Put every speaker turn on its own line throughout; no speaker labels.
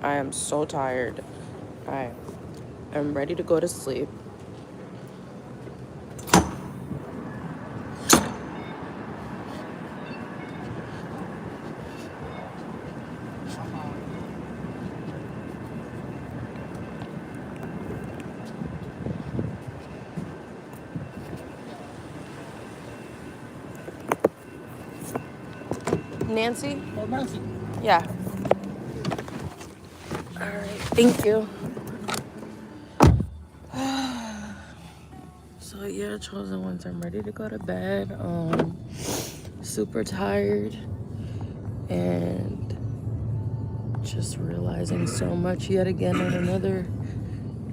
I am so tired. I am ready to go to sleep. Nancy?
Oh, Nancy.
Yeah. All right. Thank you. So yeah, chosen ones, I'm ready to go to bed. Super tired and just realizing so much yet again on another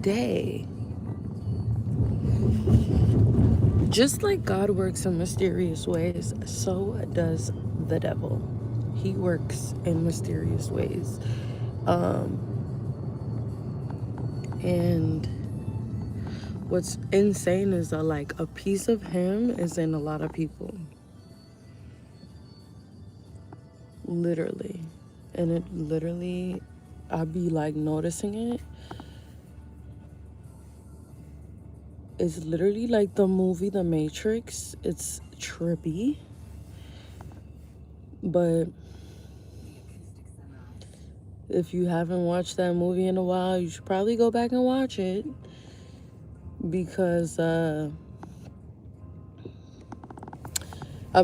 day. Just like God works in mysterious ways, so does the devil. He works in mysterious ways. And what's insane is that like a piece of him is in a lot of people. Literally. And it literally, I'd be like noticing it. It's literally like the movie The Matrix. It's trippy. But if you haven't watched that movie in a while, you should probably go back and watch it. Because I'm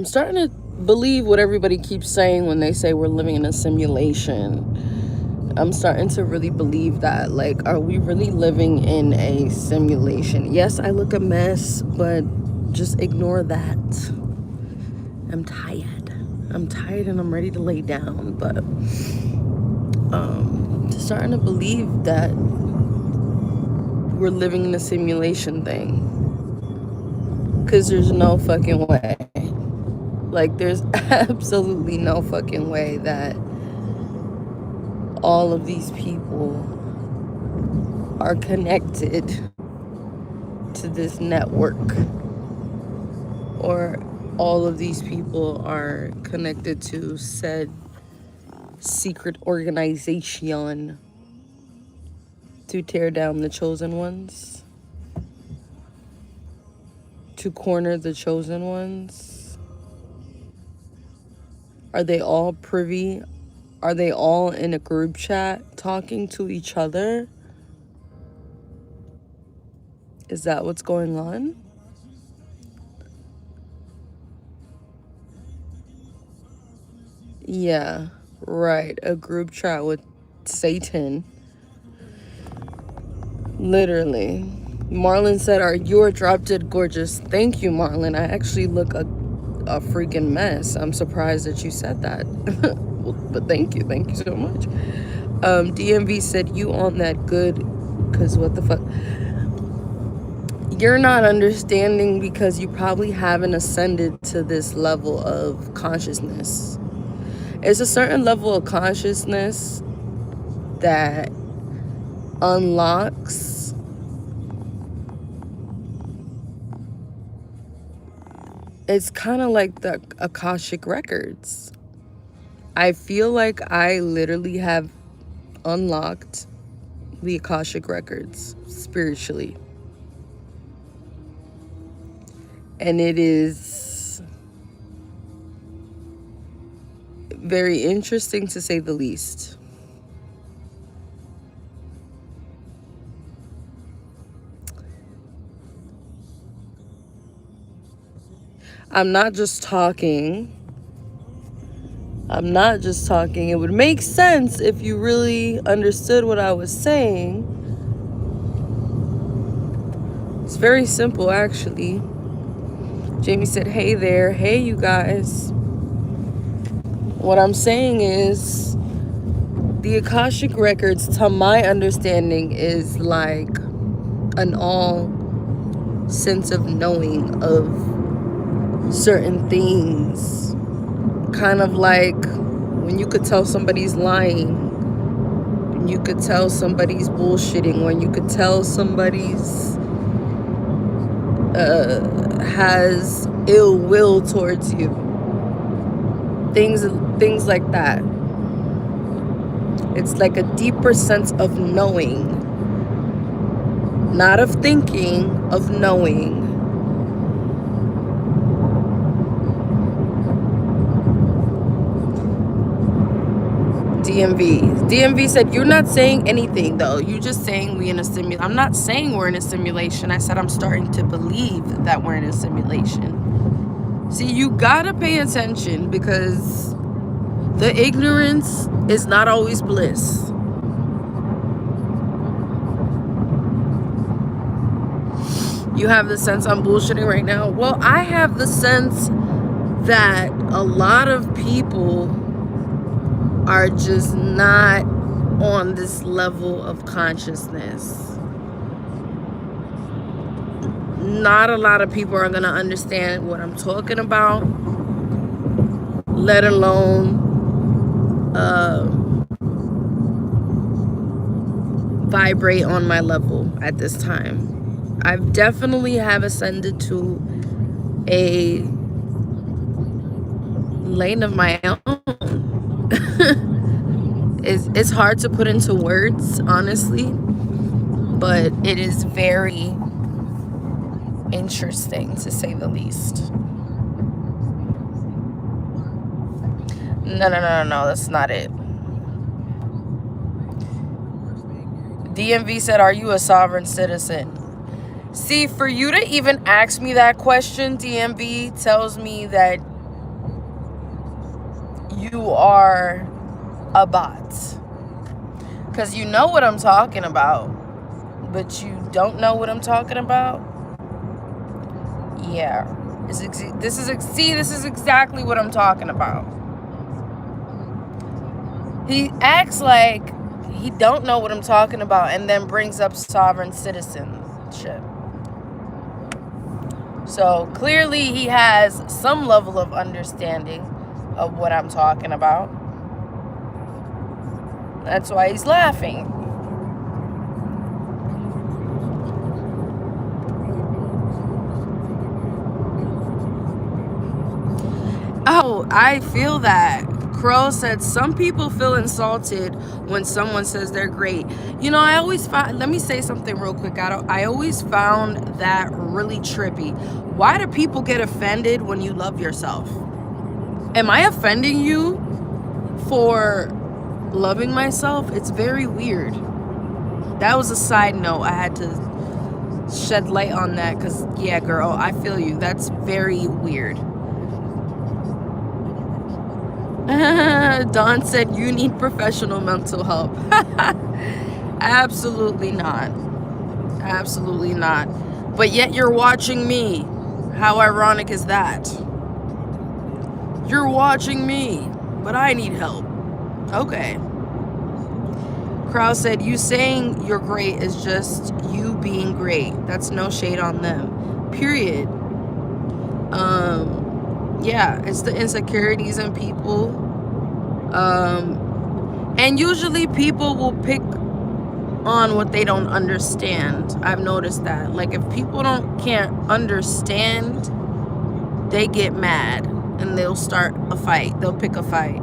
starting to believe what everybody keeps saying when they say we're living in a simulation. I'm starting to really believe that. Like, are we really living in a simulation? Yes, I look a mess, but just ignore that. I'm tired. I'm tired and I'm ready to lay down. But just starting to believe that we're living in a simulation thing. Because there's no fucking way. Like, there's absolutely no fucking way that all of these people are connected to this network, or all of these people are connected to said secret organization to tear down the chosen ones, to corner the chosen ones. Are they all privy? Are they all in a group chat talking to each other? Is that what's going on? Yeah, right. A group chat with Satan. Literally. Marlon said, "Are you a drop dead gorgeous?" Thank you, Marlon. I actually look a freaking mess. I'm surprised that you said that. But thank you. Thank you so much. DMV said, "You on that good, because what the fuck?" You're not understanding because you probably haven't ascended to this level of consciousness. It's a certain level of consciousness that unlocks it's kind of like the Akashic records. I feel like I literally have unlocked the Akashic records spiritually, and it is very interesting to say the least. I'm not just talking. It would make sense if you really understood what I was saying. It's very simple, actually. Jamie said, "Hey there. Hey, you guys." What I'm saying is, the Akashic records, to my understanding, is like an all sense of knowing of certain things. Kind of like when you could tell somebody's lying, when you could tell somebody's bullshitting, when you could tell somebody's has ill will towards you. Things like that. It's like a deeper sense of knowing, not of thinking, of knowing. DMV said, you're not saying anything though. You just saying we in a simulation. I'm not saying we're in a simulation. I said I'm starting to believe that we're in a simulation. See, you gotta pay attention, because the ignorance is not always bliss. You have the sense I'm bullshitting right now? Well, I have the sense that a lot of people are just not on this level of consciousness. Not a lot of people are going to understand what I'm talking about, let alone vibrate on my level at this time. I definitely have ascended to a lane of my own. It's hard to put into words, honestly, but it is very interesting, to say the least. No, that's not it. DMV said, are you a sovereign citizen? See, for you to even ask me that question, DMV, tells me that you are a bot. Because you know what I'm talking about, but you don't know what I'm talking about. Yeah. This is exactly what I'm talking about. He acts like he don't know what I'm talking about, and then brings up sovereign citizenship. So clearly he has some level of understanding of what I'm talking about. That's why he's laughing. Oh, I feel that. Crow said, some people feel insulted when someone says they're great. You know, I always find, let me say something real quick. I always found that really trippy. Why do people get offended when you love yourself? Am I offending you for loving myself? It's very weird. That was a side note. I had to shed light on that because, yeah, girl, I feel you. That's very weird. Dawn said, you need professional mental help. Absolutely not. Absolutely not. But yet you're watching me. How ironic is that? You're watching me, but I need help. Okay. Krause said, you saying you're great is just you being great. That's no shade on them. Period. Yeah, it's the insecurities in people. And usually people will pick on what they don't understand. I've noticed that. Like, if people can't understand, they get mad and they'll start a fight. They'll pick a fight.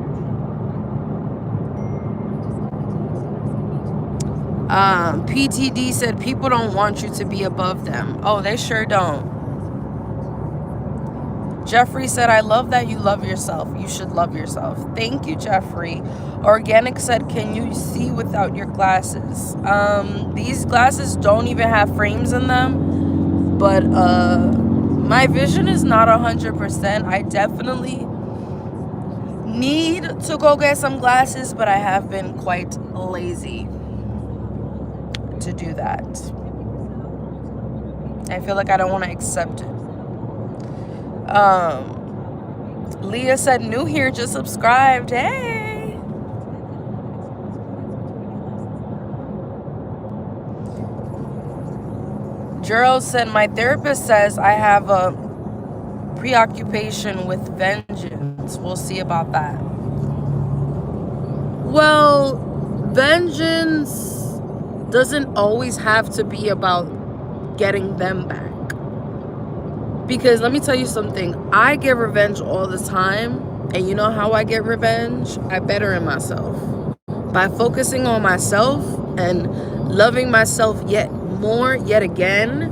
PTD said, people don't want you to be above them. Oh, they sure don't. Jeffrey said, I love that you love yourself. You should love yourself. Thank you, Jeffrey. Organic said, can you see without your glasses? These glasses don't even have frames in them, but my vision is not 100%. I definitely need to go get some glasses, but I have been quite lazy to do that. I feel like I don't want to accept it. Leah said, new here, just subscribed. Hey. Gerald said, my therapist says I have a preoccupation with vengeance. We'll see about that. Well, vengeance doesn't always have to be about getting them back. Because let me tell you something, I get revenge all the time. And you know how I get revenge? I better in myself. By focusing on myself and loving myself yet more, yet again,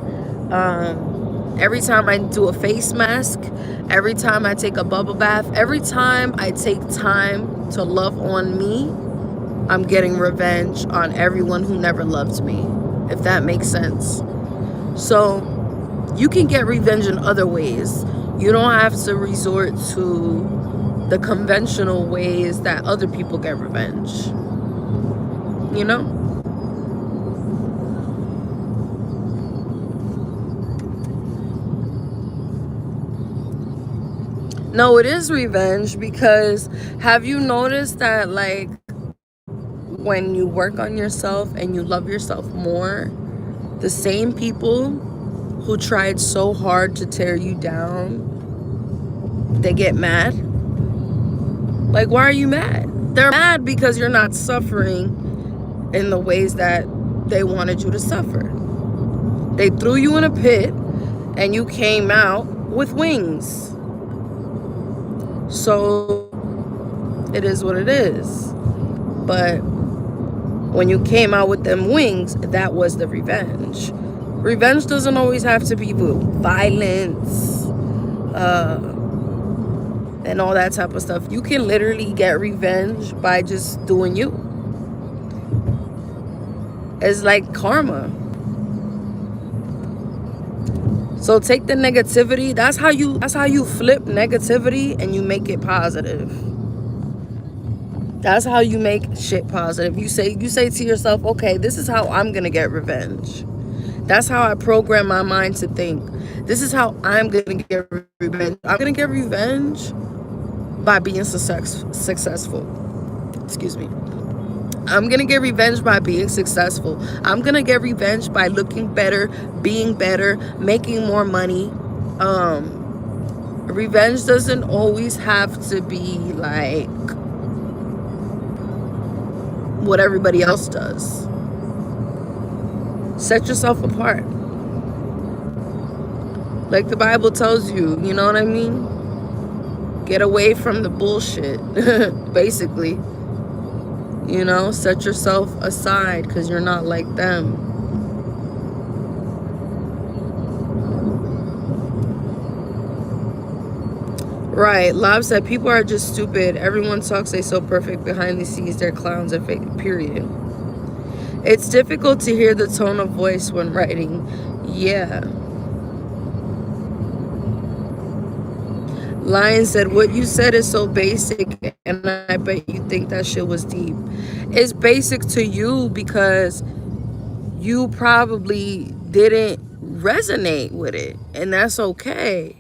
every time I do a face mask, every time I take a bubble bath, every time I take time to love on me, I'm getting revenge on everyone who never loved me, if that makes sense. So you can get revenge in other ways. You don't have to resort to the conventional ways that other people get revenge. You know? No, it is revenge, because have you noticed that, like, when you work on yourself and you love yourself more, the same people who tried so hard to tear you down, they get mad? Like, why are you mad? They're mad because you're not suffering in the ways that they wanted you to suffer. They threw you in a pit and you came out with wings. So it is what it is. But when you came out with them wings, that was the revenge. Revenge doesn't always have to be violence and all that type of stuff. You can literally get revenge by just doing you. It's like karma. So take the negativity. That's how you flip negativity and you make it positive. That's how you make shit positive. You say to yourself, okay, this is how I'm gonna get revenge. That's how I program my mind to think. This is how I'm gonna get revenge. I'm gonna get revenge by being successful. Excuse me. I'm gonna get revenge by being successful. I'm gonna get revenge by looking better, being better, making more money. Revenge doesn't always have to be like what everybody else does. Set yourself apart. Like the Bible tells you, you know what I mean? Get away from the bullshit, basically. You know, set yourself aside because you're not like them. Right. Lob said, people are just stupid. Everyone talks they so perfect. Behind the scenes, they're clowns and fake, period. It's difficult to hear the tone of voice when writing. Yeah. Lion said, what you said is so basic, and I bet you think that shit was deep. It's basic to you because you probably didn't resonate with it, and that's okay.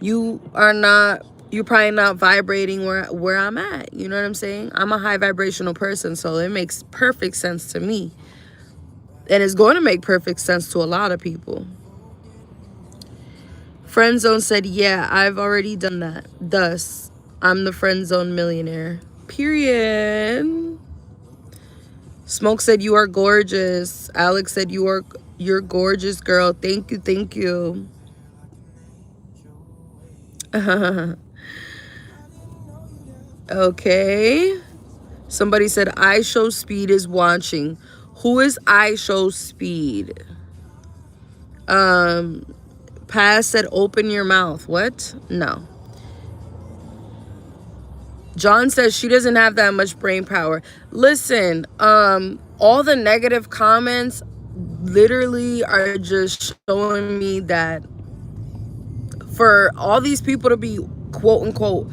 You're probably not vibrating where I'm at. You know what I'm saying? I'm a high vibrational person, so it makes perfect sense to me. And it's going to make perfect sense to a lot of people. Friend Zone said, yeah, I've already done that. Thus, I'm the friend zone millionaire. Period. Smoke said, you are gorgeous. Alex said, you're gorgeous, girl. Thank you, thank you. Okay. Somebody said, I Show Speed is watching. Who is I Show Speed? Paz said, open your mouth. What? No. John says she doesn't have that much brain power. Listen, all the negative comments literally are just showing me that for all these people to be quote unquote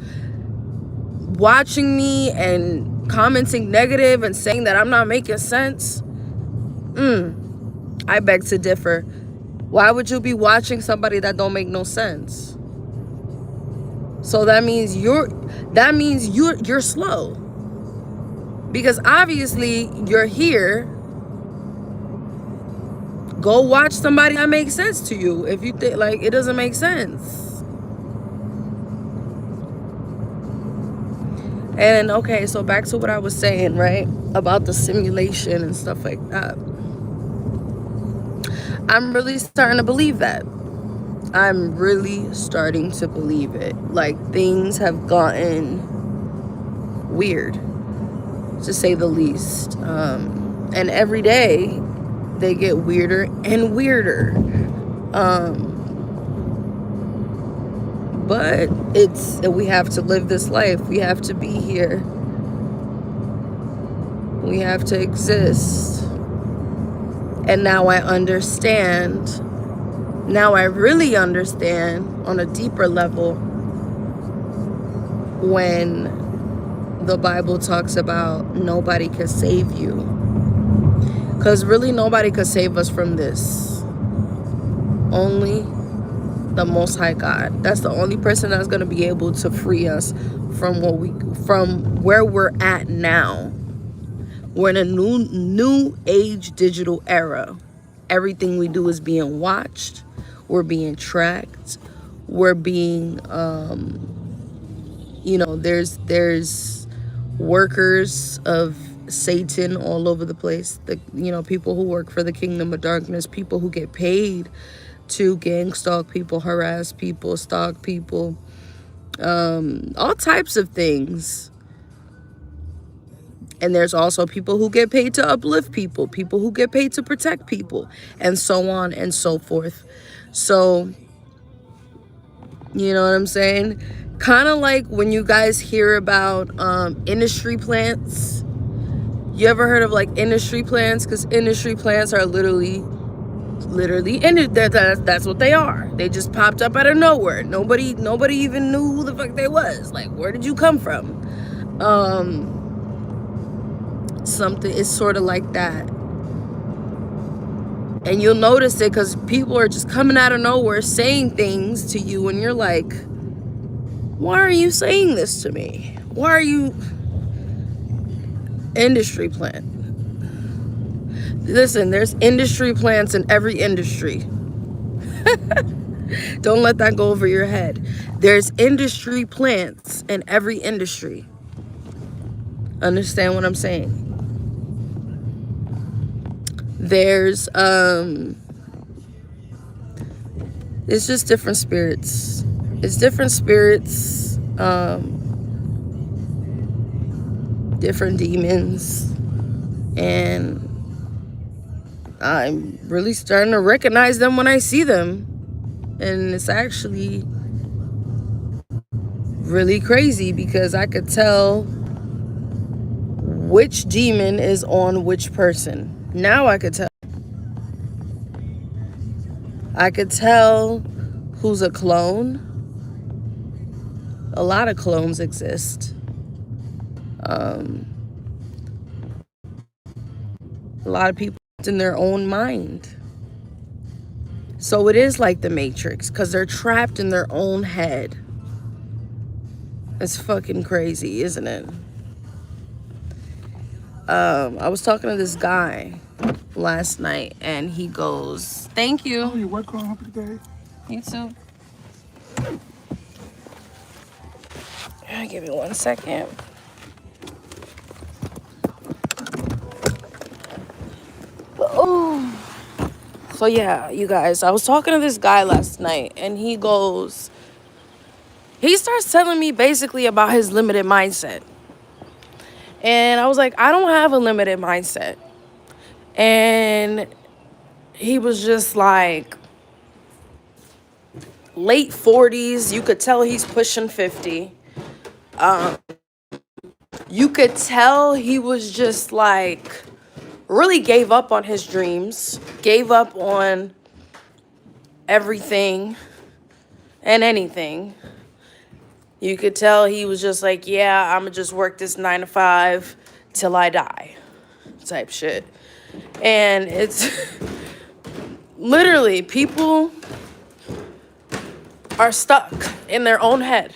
watching me and commenting negative and saying that I'm not making sense, I beg to differ. Why would you be watching somebody that don't make no sense? So that means you're slow. Because obviously you're here. Go watch somebody that makes sense to you. If you think like it doesn't make sense. And okay, so back to what I was saying, right? About the simulation and stuff like that. I'm really starting to believe that. I'm really starting to believe it. Like, things have gotten weird. to say the least. And every day they get weirder and weirder. But we have to live this life. We have to be here. We have to exist. And now I understand. Now I really understand on a deeper level when the Bible talks about nobody can save you. Because really nobody could save us from this. Only the Most High God. That's the only person that's going to be able to free us from where we're at now. We're in a new age digital era. Everything we do is being watched. We're being tracked. We're being there's workers of Satan all over the place. People who work for the kingdom of darkness, people who get paid to gang stalk people, harass people, stalk people, all types of things. And there's also people who get paid to uplift people, people who get paid to protect people, and so on and so forth. So, you know what I'm saying? Kind of like when you guys hear about industry plants. You ever heard of like industry plants? Because industry plants are literally that's what they are. They just popped up out of nowhere. Nobody even knew who the fuck they was. Like, where did you come from? Something is sort of like that. And you'll notice it because people are just coming out of nowhere saying things to you, and you're like, why are you saying this to me? Why are you industry plant? Listen, there's industry plants in every industry. Don't let that go over your head. There's industry plants in every industry. Understand what I'm saying? There's it's just different spirits. It's different spirits, different demons, and I'm really starting to recognize them when I see them. And it's actually really crazy because I could tell which demon is on which person. Now I could tell. I could tell who's a clone. A lot of clones exist. A lot of people in their own mind. So it is like the Matrix because they're trapped in their own head. It's fucking crazy, isn't it? I was talking to this guy last night and he goes, thank you.
Oh, you're welcome. Happy day.
You too. Give me 1 second. Oh. So yeah, you guys, I was talking to this guy last night and he starts telling me basically about his limited mindset. And I was like, I don't have a limited mindset. And he was just like late 40s. You could tell he's pushing 50. You could tell he was just like really gave up on his dreams, gave up on everything and anything. You could tell he was just like, yeah, I'm gonna just work this 9 to 5 till I die type shit. And it's literally people are stuck in their own head.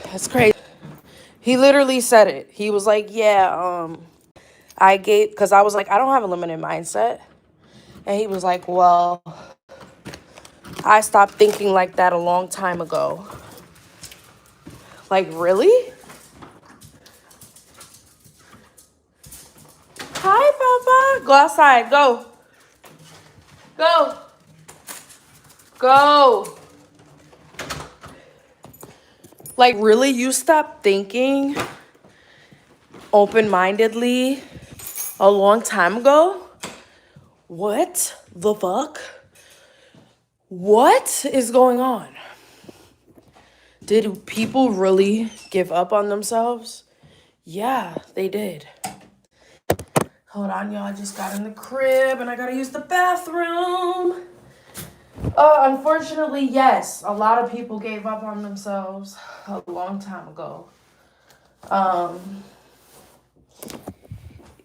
That's crazy. He literally said it. He was like, yeah, because I was like, I don't have a limited mindset. And he was like, well, I stopped thinking like that a long time ago. Like, really? Hi, Papa. Go outside. Go. Go. Go. Like, really? You stopped thinking open-mindedly a long time ago. What the fuck? What is going on? Did people really give up on themselves? Yeah, they did. Hold on, y'all. I just got in the crib and I gotta use the bathroom. Unfortunately, yes. A lot of people gave up on themselves a long time ago.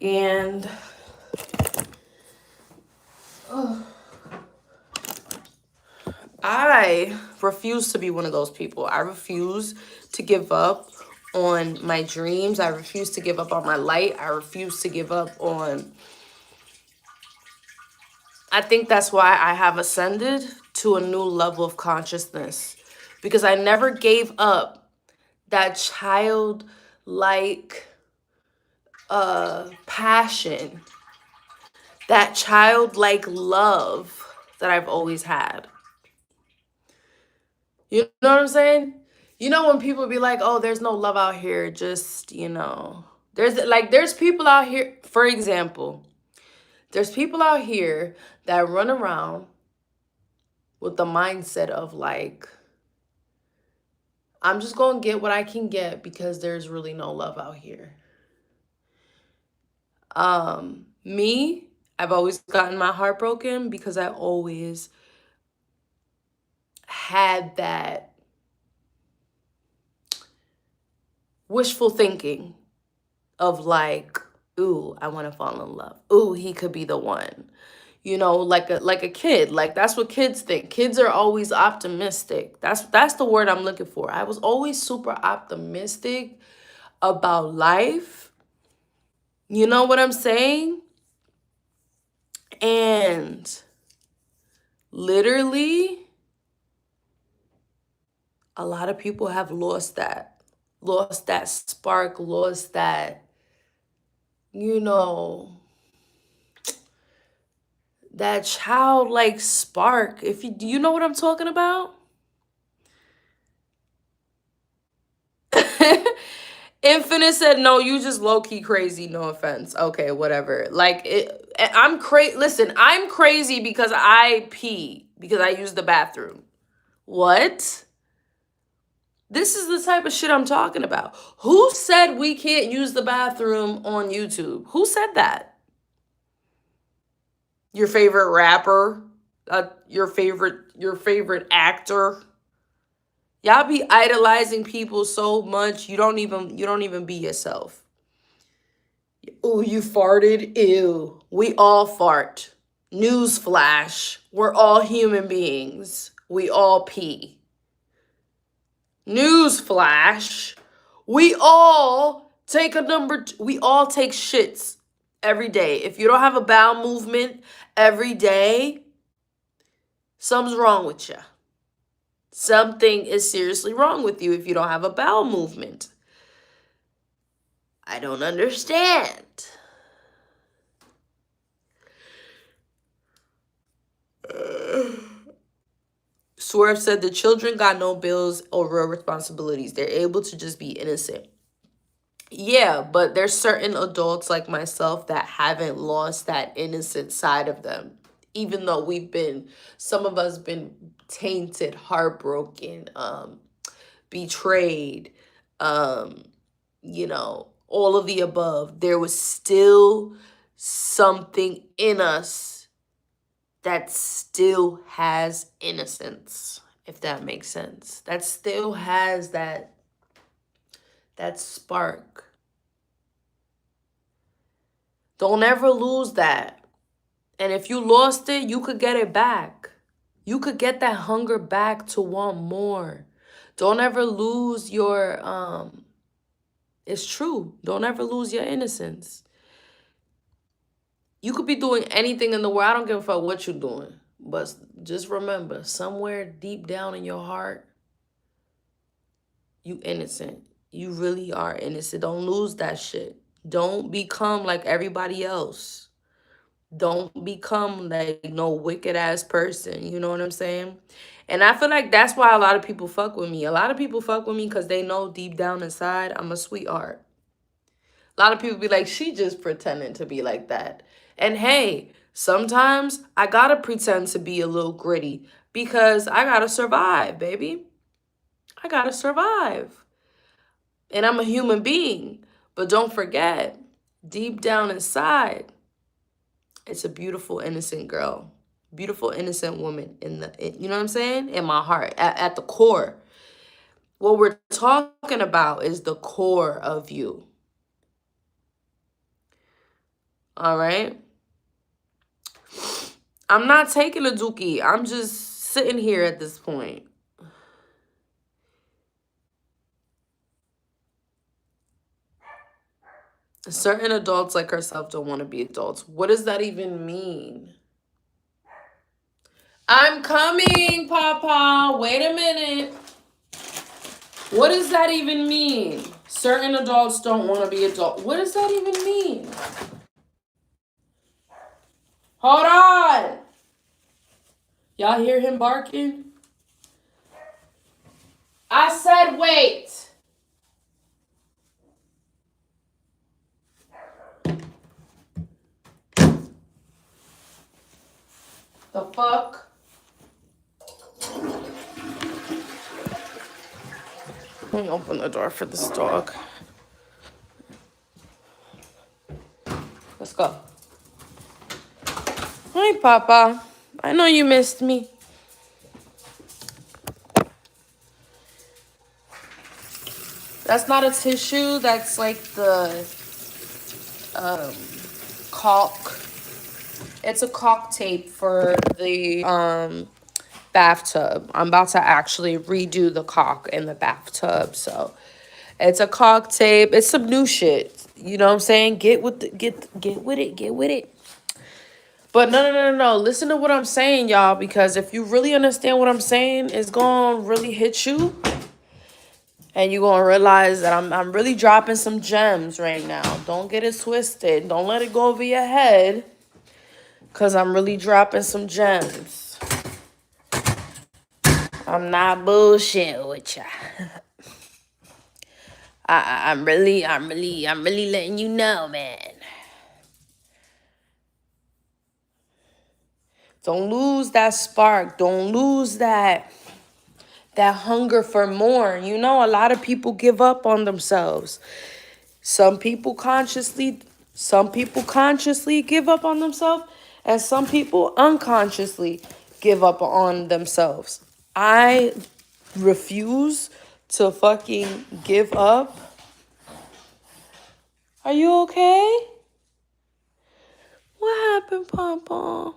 And I refuse to be one of those people. I refuse to give up on my dreams. I refuse to give up on my light. I refuse to give up on... I think that's why I have ascended to a new level of consciousness. Because I never gave up that childlike passion, that childlike love that I've always had. You know what I'm saying? You know when people be like, oh, there's no love out here, just, there's people out here, for example, there's people out here that run around with the mindset of like, I'm just going to get what I can get because there's really no love out here. Me, I've always gotten my heart broken because I always had that wishful thinking of like, ooh, I want to fall in love. Ooh, he could be the one. Like a kid. Like that's what kids think. Kids are always optimistic. That's the word I'm looking for. I was always super optimistic about life. You know what I'm saying? And literally, a lot of people have lost that spark, lost that, that childlike spark. Do you know what I'm talking about? Infinite said, no, you just low-key crazy, no offense. Okay, whatever. I'm crazy. Listen, I'm crazy because I pee, because I use the bathroom. What? This is the type of shit I'm talking about. Who said we can't use the bathroom on YouTube? Who said that? Your favorite rapper? Your favorite actor? Y'all be idolizing people so much you don't even be yourself. Ooh, you farted? Ew. We all fart. Newsflash. We're all human beings. We all pee. Newsflash. We all take we all take shits every day. If you don't have a bowel movement every day, something's wrong with you. Something is seriously wrong with you if you don't have a bowel movement. I don't understand. Swerve said the children got no bills or real responsibilities. They're able to just be innocent. Yeah, but there's certain adults like myself that haven't lost that innocent side of them. Even though some of us been tainted, heartbroken, betrayed, all of the above. There was still something in us that still has innocence, if that makes sense. That still has that spark. Don't ever lose that. And if you lost it, you could get it back. You could get that hunger back to want more. Don't ever lose your, it's true. Don't ever lose your innocence. You could be doing anything in the world. I don't give a fuck what you're doing. But just remember, somewhere deep down in your heart, you innocent. You really are innocent. Don't lose that shit. Don't become like everybody else. Don't become like no wicked ass person. You know what I'm saying? And I feel like that's why a lot of people fuck with me. A lot of people fuck with me because they know deep down inside I'm a sweetheart. A lot of people be like, she just pretending to be like that. And hey, sometimes I gotta pretend to be a little gritty because I gotta survive, baby. I gotta survive. And I'm a human being. But don't forget, deep down inside, it's a beautiful, innocent girl. Beautiful, innocent woman you know what I'm saying? In my heart, at the core. What we're talking about is the core of you. All right? I'm not taking a dookie. I'm just sitting here at this point. Certain adults like herself don't want to be adults. What does that even mean? I'm coming, Papa. Wait a minute. What does that even mean? Certain adults don't want to be adults. What does that even mean? Hold on. Y'all hear him barking? I said wait. The fuck? Let me open the door for this dog. Let's go. Hi, Papa. I know you missed me. That's not a tissue. That's like the caulk. It's a caulk tape for the bathtub. I'm about to actually redo the caulk in the bathtub. So it's a caulk tape. It's some new shit. You know what I'm saying? Get with it. Get with it. But no. Listen to what I'm saying, y'all, because if you really understand what I'm saying, it's gonna really hit you. And you're gonna realize that I'm really dropping some gems right now. Don't get it twisted. Don't let it go over your head. Cause I'm really dropping some gems. I'm not bullshitting with ya. I'm really letting you know, man. Don't lose that spark. Don't lose that hunger for more. You know, a lot of people give up on themselves. Some people consciously give up on themselves, and some people unconsciously give up on themselves. I refuse to fucking give up. Are you okay? What happened, Papa?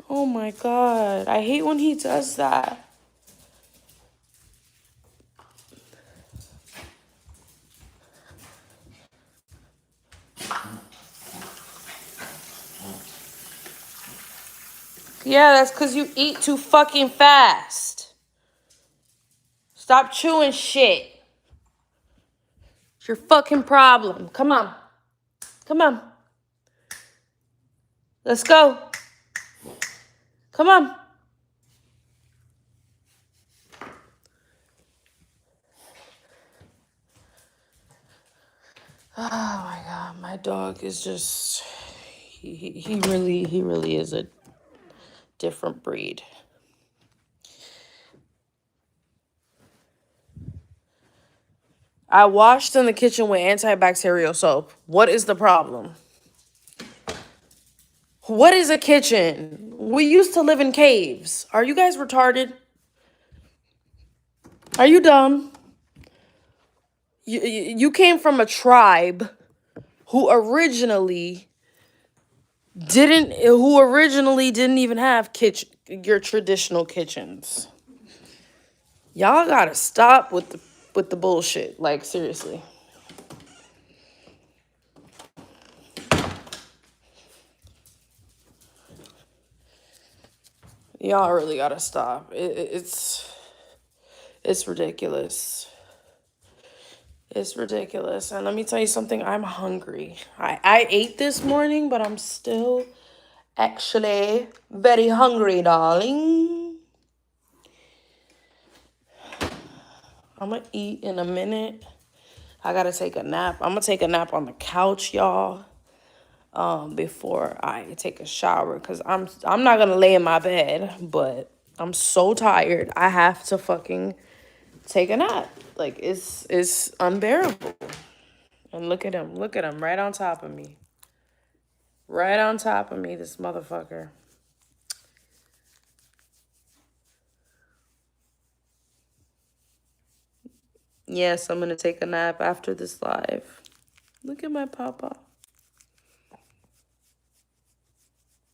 Oh my God. I hate when he does that. Yeah, that's because you eat too fucking fast. Stop chewing shit. It's your fucking problem. Come on. Come on. Let's go. Come on. Oh my God, my dog is just, he really is a different breed. I washed in the kitchen with antibacterial soap. What is the problem? What is a kitchen? We used to live in caves. Are you guys retarded? Are you dumb? You came from a tribe who originally didn't even have your traditional kitchens. Y'all gotta stop with the bullshit. Like, seriously. Y'all really gotta stop. It's ridiculous. It's ridiculous. And let me tell you something, I'm hungry. I ate this morning, but I'm still actually very hungry, darling. I'm gonna eat in a minute. I gotta take a nap. I'm gonna take a nap on the couch, y'all, before I take a shower, because I'm not gonna lay in my bed, but I'm so tired. I have to fucking take a nap. Like, it's unbearable. And look at him right on top of me. Right on top of me, this motherfucker. Yes, I'm gonna take a nap after this live. Look at my papa.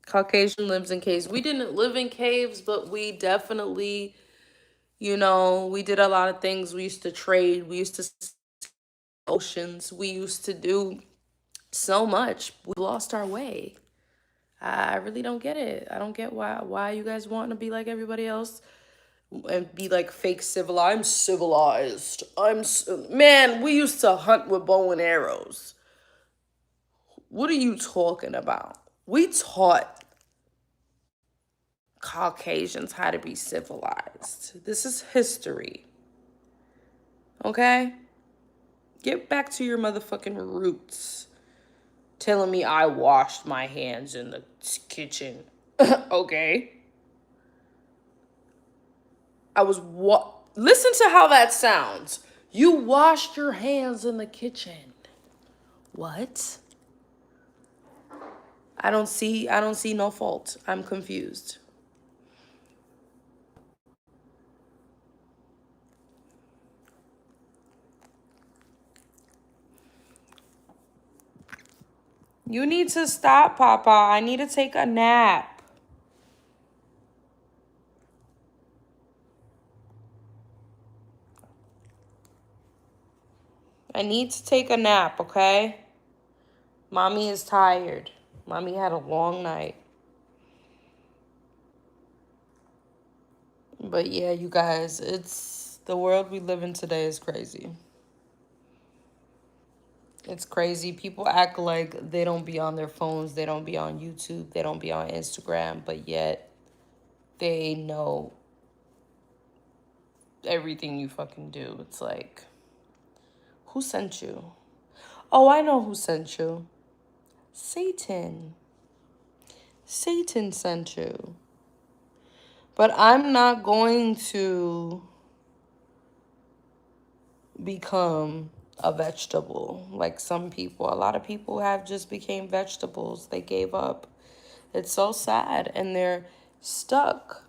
Caucasian lives in caves. We didn't live in caves, but we definitely, we did a lot of things. We used to trade. We used to oceans. We used to do so much. We lost our way. I really don't get it. I don't get why you guys want to be like everybody else and be like fake civilized. I'm civilized. Man, we used to hunt with bow and arrows. What are you talking about? We taught Caucasians how to be civilized. This is history. Okay? Get back to your motherfucking roots. Telling me I washed my hands in the kitchen. Okay. Listen to how that sounds. You washed your hands in the kitchen. What? I don't see no fault. I'm confused. You need to stop, Papa. I need to take a nap. I need to take a nap, okay? Mommy is tired. Mommy had a long night. But yeah, you guys, it's the world we live in today is crazy. It's crazy. People act like they don't be on their phones, they don't be on YouTube, they don't be on Instagram, but yet they know everything you fucking do. It's like, who sent you? Oh, I know who sent you. Satan. Satan sent you. But I'm not going to become a vegetable like some people. A lot of people have just became vegetables. They gave up. It's so sad, and they're stuck.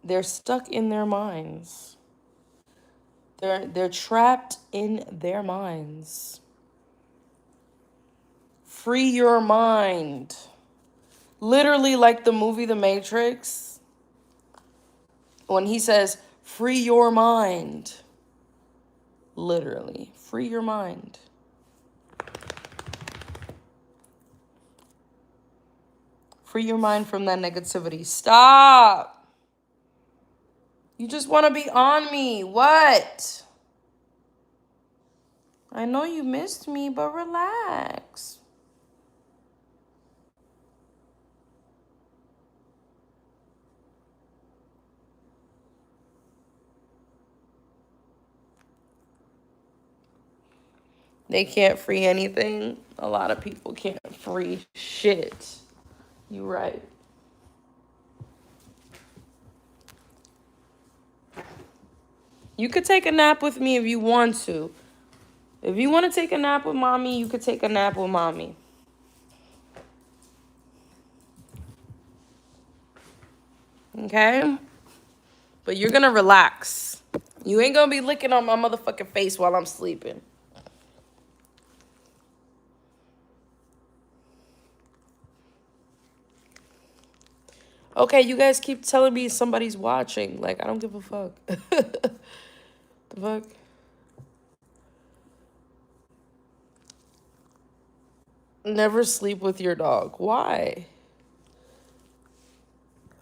They're stuck in their minds. They're trapped in their minds. Free your mind. Literally, like the movie The Matrix, when he says, free your mind. Literally, free your mind. Free your mind from that negativity. Stop. You just want to be on me. What? I know you missed me, but relax. They can't free anything. A lot of people can't free shit. You right. You could take a nap with me if you want to. If you want to take a nap with mommy, you could take a nap with mommy. Okay? But you're gonna relax. You ain't gonna be licking on my motherfucking face while I'm sleeping. Okay, you guys keep telling me somebody's watching. Like, I don't give a fuck. The fuck? Never sleep with your dog. Why?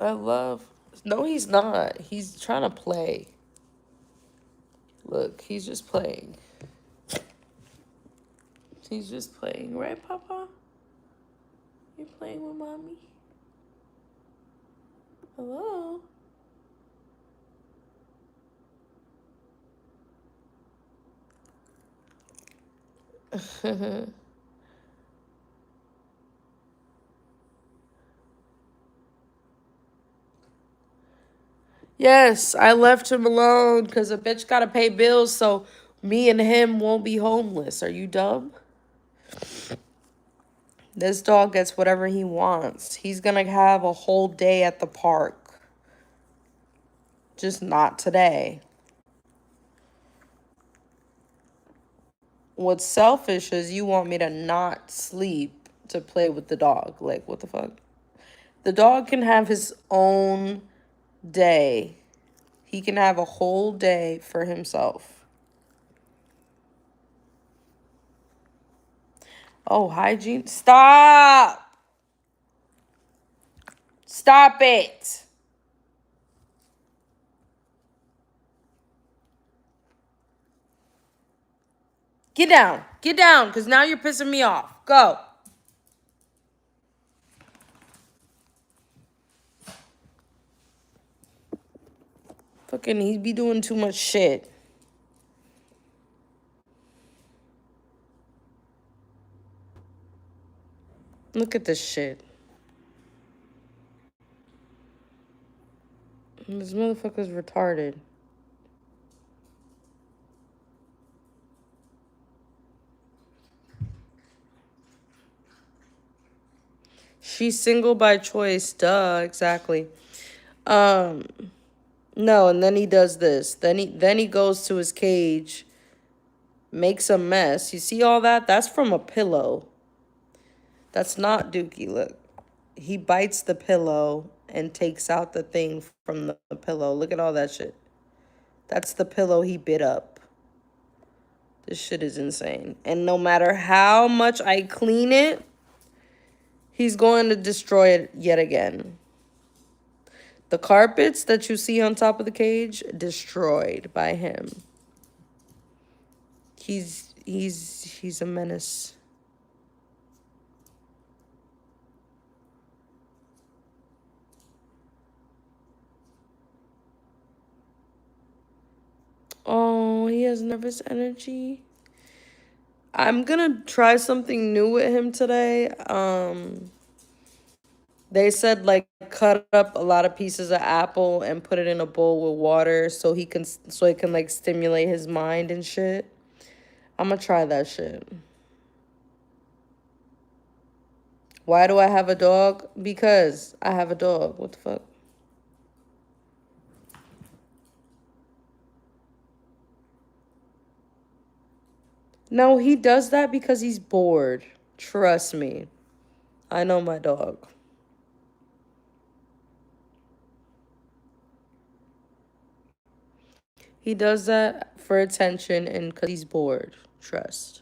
I love... No, he's not. He's trying to play. Look, he's just playing. He's just playing. Right, Papa? You're playing with mommy? Hello? Yes, I left him alone because a bitch gotta pay bills, so me and him won't be homeless. Are you dumb? This dog gets whatever he wants. He's gonna have a whole day at the park. Just not today. What's selfish is you want me to not sleep to play with the dog. Like, what the fuck? The dog can have his own day. He can have a whole day for himself. Oh, hygiene. Stop! Stop it! Get down, because now you're pissing me off. Go. Fucking, he be doing too much shit. Look at this shit. This motherfucker's retarded. She's single by choice. Duh, exactly. No, and then he does this. Then he goes to his cage, makes a mess. You see all that? That's from a pillow. That's not Dookie. Look. He bites the pillow and takes out the thing from the pillow. Look at all that shit. That's the pillow he bit up. This shit is insane. And no matter how much I clean it, he's going to destroy it yet again. The carpets that you see on top of the cage, destroyed by him. He's a menace. Oh, he has nervous energy. I'm gonna try something new with him today. They said like cut up a lot of pieces of apple and put it in a bowl with water so it can like stimulate his mind and shit. I'm gonna try that shit. Why do I have a dog? Because I have a dog. What the fuck? No, he does that because he's bored. Trust me. I know my dog. He does that for attention and because he's bored. Trust.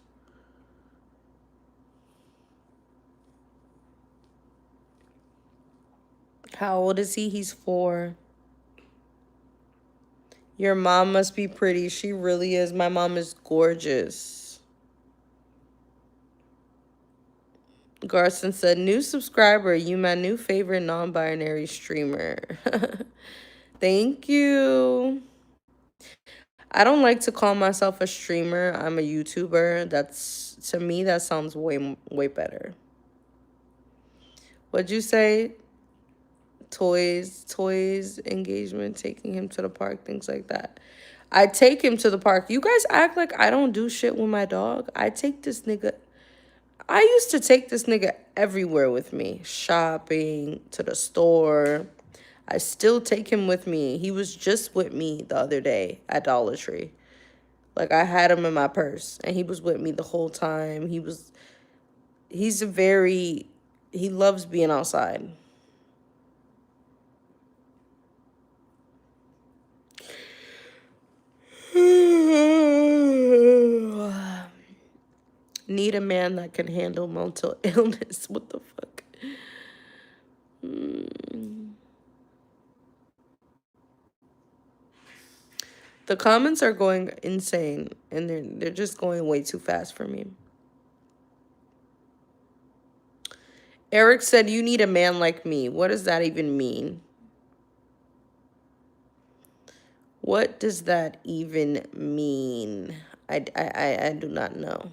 How old is he? He's 4. Your mom must be pretty. She really is. My mom is gorgeous. Garson said, new subscriber. You my new favorite non-binary streamer. Thank you. I don't like to call myself a streamer. I'm a YouTuber. To me, that sounds way better. What'd you say? Toys, engagement, taking him to the park, things like that. I take him to the park. You guys act like I don't do shit with my dog. I used to take this nigga everywhere with me. Shopping, to the store. I still take him with me. He was just with me the other day at Dollar Tree. Like, I had him in my purse, and he was with me the whole time. He loves being outside. Need a man that can handle mental illness. What the fuck? The comments are going insane, and they're just going way too fast for me. Eric said, you need a man like me. What does that even mean? What does that even mean? I do not know.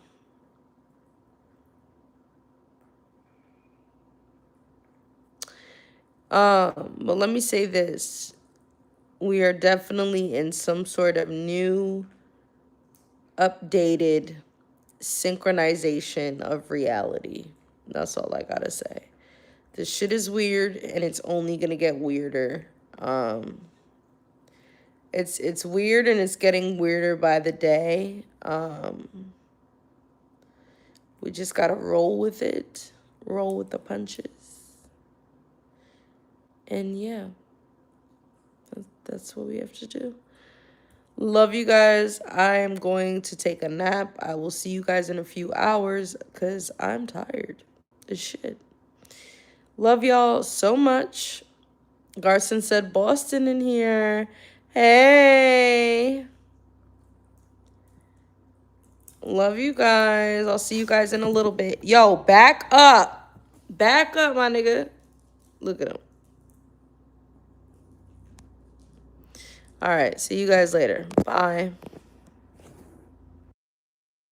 But let me say this. We are definitely in some sort of new, updated synchronization of reality. That's all I gotta say. This shit is weird, and it's only gonna get weirder. It's weird, and it's getting weirder by the day. We just gotta roll with it, roll with the punches, and yeah, that's what we have to do. Love you guys. I am going to take a nap. I will see you guys in a few hours because I'm tired as shit. Love y'all so much. Garson said Boston in here. Hey. Love you guys. I'll see you guys in a little bit. Yo, back up. Back up, my nigga. Look at him. All right. See you guys later. Bye.